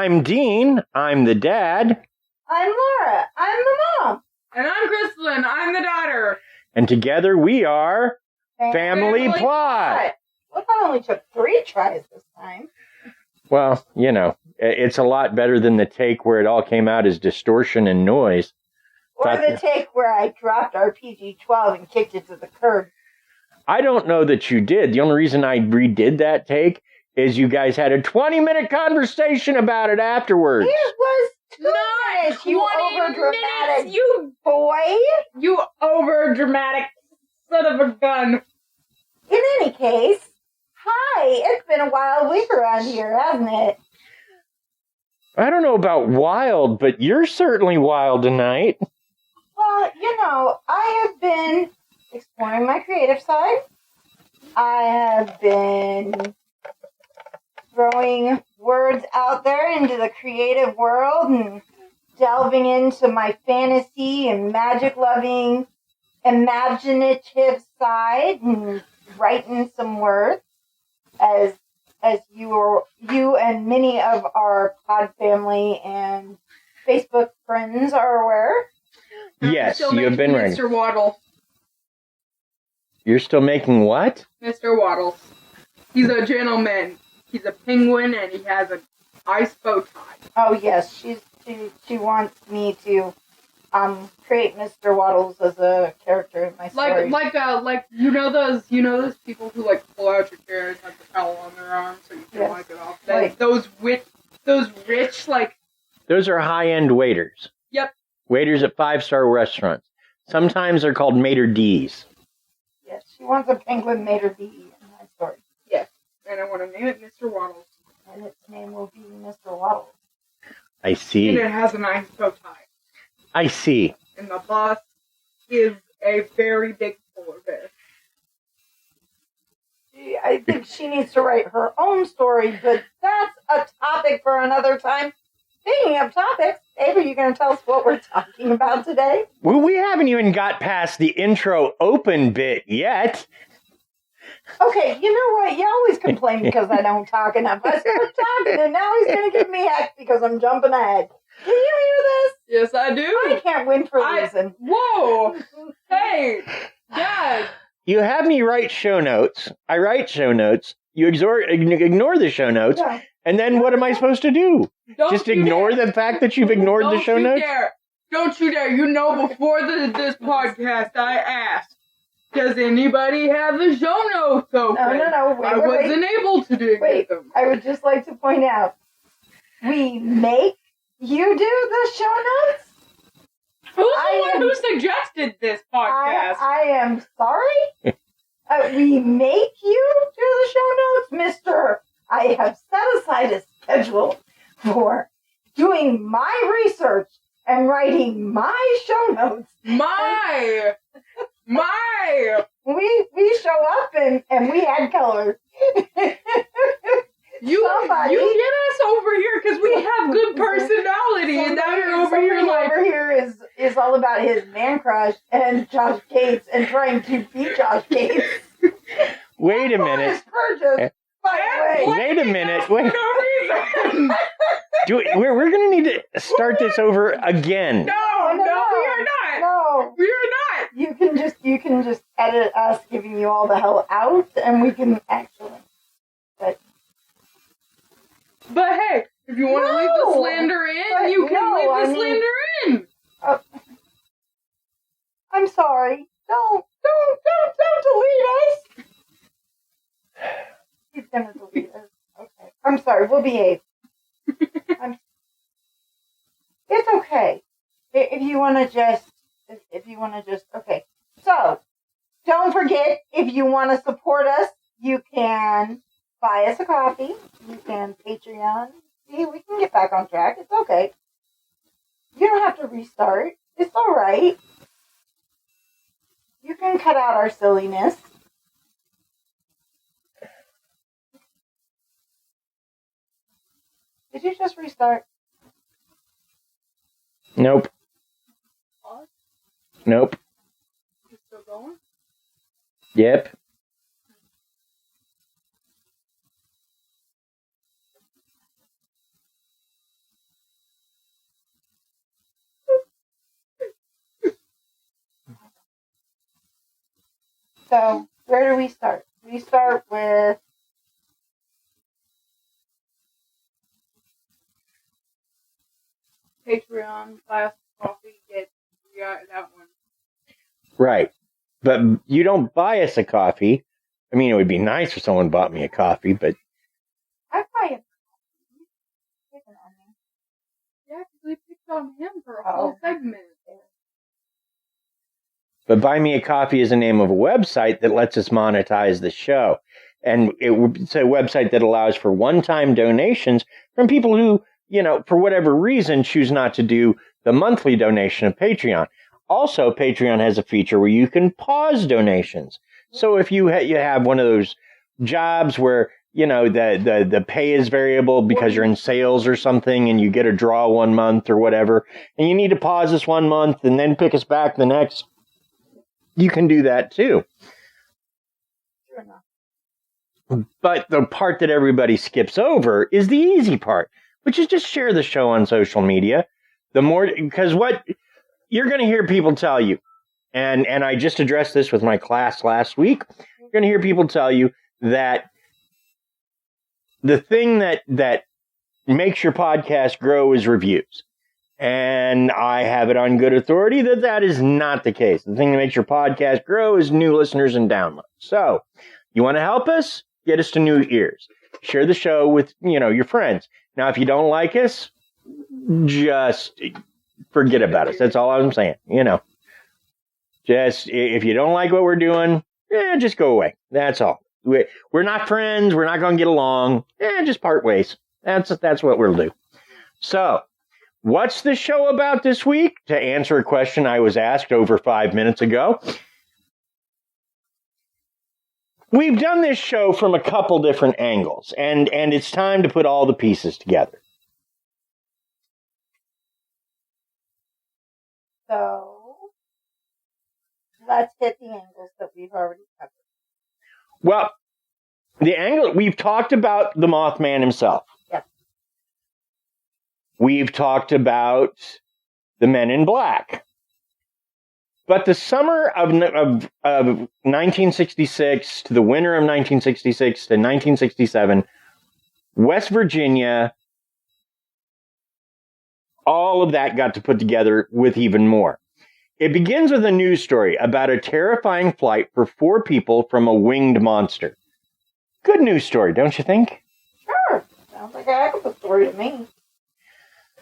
I'm Dean. I'm the dad. I'm Laura. I'm the mom. And I'm Krysta. I'm the daughter. And together we are Family Plot. Well, that only took 3 tries this time. Well, you know, it's a lot better than the take where it all came out as distortion and noise. Or the take where I dropped our PG-12 and kicked it to the curb. I don't know that you did. The only reason I redid that take is you guys had a 20-minute conversation about it afterwards. It was 2 minutes, you over-dramatic boy. You over-dramatic son of a gun. In any case, hi, it's been a wild week around here, hasn't it? I don't know about wild, but you're certainly wild tonight. Well, you know, I have been exploring my creative side. I have been throwing words out there into the creative world and delving into my fantasy and magic-loving, imaginative side and writing some words, as you and many of our pod family and Facebook friends are aware. Yes, you have been writing. Mr. Waddle. You're still making what? Mr. Waddles. He's a gentleman. He's a penguin, and he has an ice bow tie. Oh yes, she wants me to create Mr. Waddles as a character in my story. Like you know those people who like pull out your chair and have the towel on their arm so you can wipe it off. Those rich like. Those are high-end waiters. Yep. Waiters at 5-star restaurants. Sometimes they're called maitre d's. Yes, she wants a penguin maitre d' in my story. Yes, and I want to name it Mr. Waddles. And its name will be Mr. Waddles. I see. And it has a nice bow tie. I see. And the boss is a very big polar bear. I think she needs to write her own story, but that's a topic for another time. Speaking of topics, Abe, are you going to tell us what we're talking about today? Well, we haven't even got past the intro open bit yet. Okay, you know what? You always complain because I don't talk enough. I start talking, and now he's going to give me heck because I'm jumping ahead. Can you hear this? Yes, I do. I can't win for losing. Whoa! Hey, Dad! You have me write show notes. I write show notes. You ignore the show notes. Yeah. And then what am I supposed to do? Just ignore the fact that you've ignored the show notes? Don't you dare. You know, before this podcast, I asked, does anybody have the show notes open? No. Wait, I wasn't able to do them. I would just like to point out, we make you do the show notes? Who's the one who suggested this podcast? I am sorry? We make you do the show notes, mister. I have set aside a schedule for doing my research and writing my show notes. We show up and we add color. You get us over here because we have good personality, and now you're over here like... Over here is all about his man crush and Josh Gates and trying to beat Josh Gates. Wait a minute. Wait a minute. Wait. We're going to need to start this over again. No, we are not. No, we are not. You can just edit us giving you all the hell out, and we can actually. But hey, if you want to leave the slander in, you can leave the slander in. I'm sorry. Don't delete us. He's gonna delete us. Okay. I'm sorry. We'll behave. It's okay. If you want to just, okay. So, don't forget, if you want to support us, you can buy us a coffee. You can Patreon. See, we can get back on track. It's okay. You don't have to restart. It's all right. You can cut out our silliness. Did you just restart? Nope. Pause. Nope. You still going? Yep. So, where do we start? We start with Patreon, class, coffee, get that one. Right. But you don't buy us a coffee. I mean, it would be nice if someone bought me a coffee, but I buy it. Yeah, because we picked on him for a whole segment. But Buy Me a Coffee is the name of a website that lets us monetize the show. And it's a website that allows for one-time donations from people who, for whatever reason, choose not to do the monthly donation of Patreon. Also, Patreon has a feature where you can pause donations. So if you have one of those jobs where, the pay is variable because you're in sales or something and you get a draw 1 month or whatever, and you need to pause this 1 month and then pick us back the next, you can do that too. Sure enough. But the part that everybody skips over is the easy part, which is just share the show on social media. Because what you're going to hear people tell you, and I just addressed this with my class last week, you're going to hear people tell you that the thing that makes your podcast grow is reviews. And I have it on good authority that is not the case. The thing that makes your podcast grow is new listeners and downloads. So, you want to help us? Get us to new ears. Share the show with, your friends. Now, if you don't like us, just forget about us. That's all I'm saying. Just, if you don't like what we're doing, just go away. That's all. We're not friends. We're not going to get along. Just part ways. That's what we'll do. So, what's the show about this week? To answer a question I was asked over 5 minutes ago. We've done this show from a couple different angles, and it's time to put all the pieces together. So, let's hit the angles that we've already covered. Well, the angle, we've talked about the Mothman himself. Yep. We've talked about the Men in Black. But the summer of 1966 to the winter of 1966 to 1967, West Virginia, all of that got to put together with even more. It begins with a news story about a terrifying flight for 4 people from a winged monster. Good news story, don't you think? Sure. Sounds like a heck of a story to me.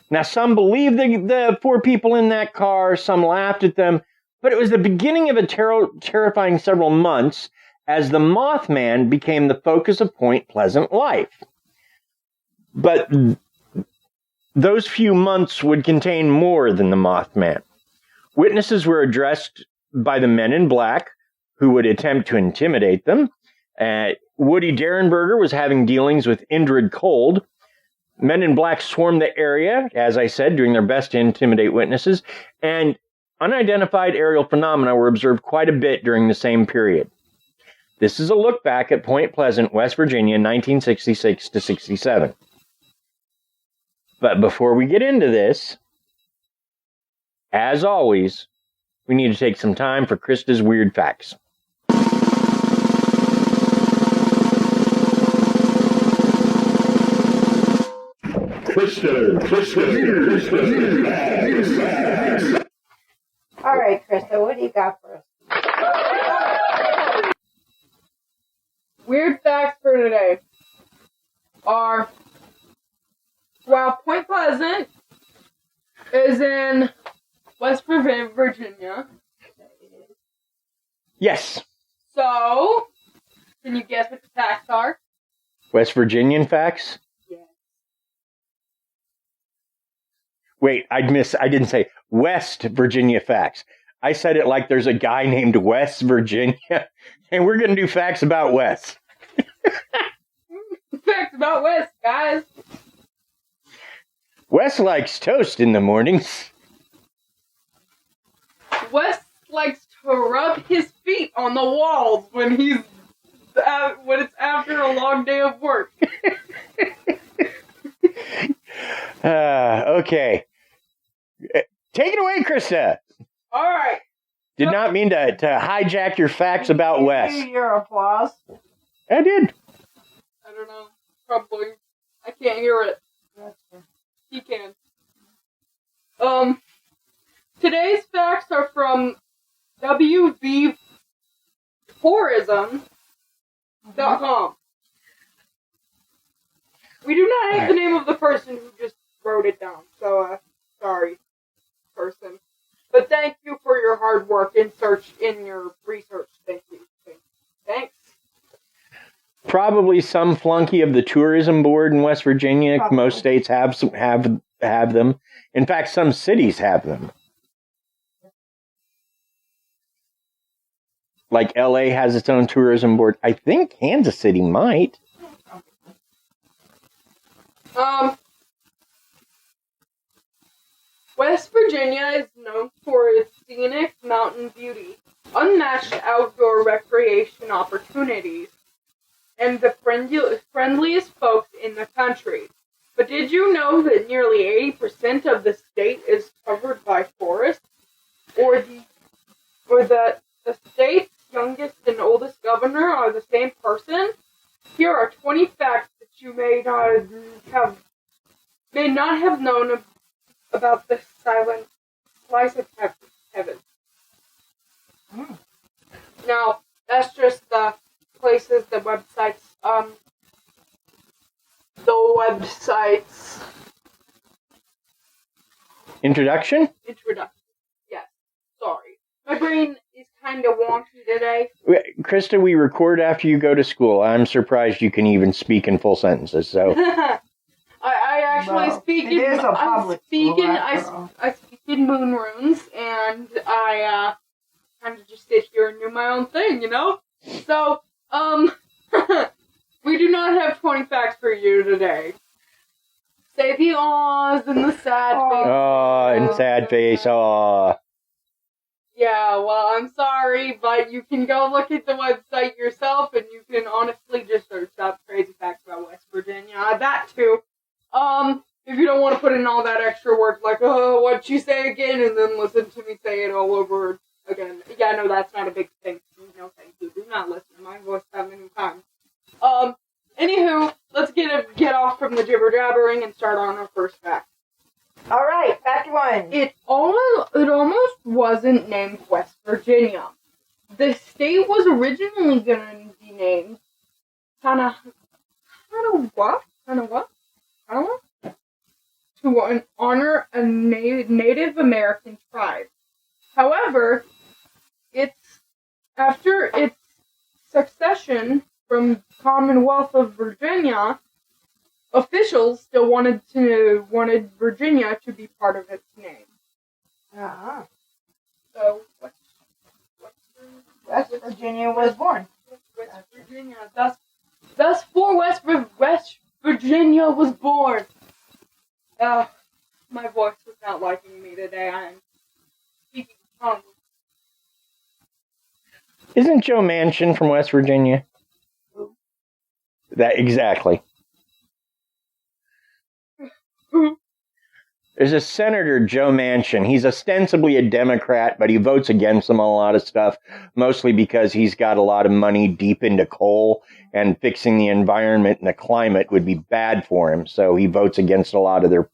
Now, some believed the 4 people in that car, some laughed at them, but it was the beginning of a terrifying several months as the Mothman became the focus of Point Pleasant life. But those few months would contain more than the Mothman. Witnesses were addressed by the Men in Black, who would attempt to intimidate them. Woody Derenberger was having dealings with Indrid Cold. Men in Black swarmed the area, as I said, doing their best to intimidate witnesses, and unidentified aerial phenomena were observed quite a bit during the same period. This is a look back at Point Pleasant, West Virginia, 1966 to 67. But before we get into this, as always, we need to take some time for Krysta's Weird Facts. All right, Krysta, what do you got for us? Weird facts for today are, while Point Pleasant is in West Virginia. Yes. So, can you guess what the facts are? West Virginian facts? Yeah. Wait, I didn't say West Virginia facts. I said it like there's a guy named West Virginia, and we're going to do facts about West. Facts about West, guys. Wes likes toast in the mornings. Wes likes to rub his feet on the walls when when it's after a long day of work. Okay. Take it away, Krysta. All right. Did not mean to hijack your facts about Wes. Your applause. I did. I don't know. Probably. I can't hear it. He can. Today's facts are from wvtourism.com. We do not have the name of the person who just wrote it down, so, sorry, person. But thank you for your hard work in your research. Thank you. Thanks. Probably some flunky of the tourism board in West Virginia. Probably. Most states have them. In fact, some cities have them. Like LA has its own tourism board. I think Kansas City might. West Virginia is known for its scenic mountain beauty, unmatched outdoor recreation opportunities, and the friendliest folks in the country. But did you know that nearly 80% of the state is covered by forests? Or that the state's youngest and oldest governor are the same person? Here are 20 facts that you may not have known about this silent slice of heaven. Now, that's just the places, the websites, Introduction? Yes. Sorry. My brain is kind of wonky today. Krysta, we record after you go to school. I'm surprised you can even speak in full sentences, so... I actually speak in... It is a public school, I speak in moon runes, and I, kind of just sit here and do my own thing, you know? So, we do not have 20 facts for you today. Say the awes and the sad face. Oh, and sad face, oh. Yeah, well, I'm sorry, but you can go look at the website yourself, and you can honestly just search up crazy facts about West Virginia. That too. If you don't want to put in all that extra work, like, oh, what'd you say again, and then listen to me say it all over again. Yeah, no, that's not a big thing. No, thank you. Do not listen to my voice that many times. Anywho, let's get off from the jibber-jabbering and start on our first fact. Alright, fact one. It almost wasn't named West Virginia. The state was originally going to be named to honor a Native American tribe. However, after its succession from Commonwealth of Virginia, officials still wanted Virginia to be part of its name. Uh-huh. So, West Virginia was born. West Virginia. Thus, West Virginia was born. My voice was not liking me today. I am speaking tongue. Isn't Joe Manchin from West Virginia? That exactly. There's a Senator, Joe Manchin. He's ostensibly a Democrat, but he votes against them on a lot of stuff, mostly because he's got a lot of money deep into coal, and fixing the environment and the climate would be bad for him, so he votes against a lot of their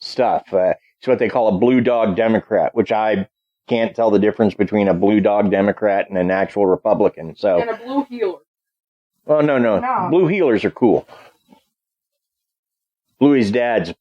stuff. It's what they call a blue dog Democrat, which I can't tell the difference between a blue dog Democrat and an actual Republican. So, and a blue healer. Well, no. Blue healers are cool. Bluey's dad's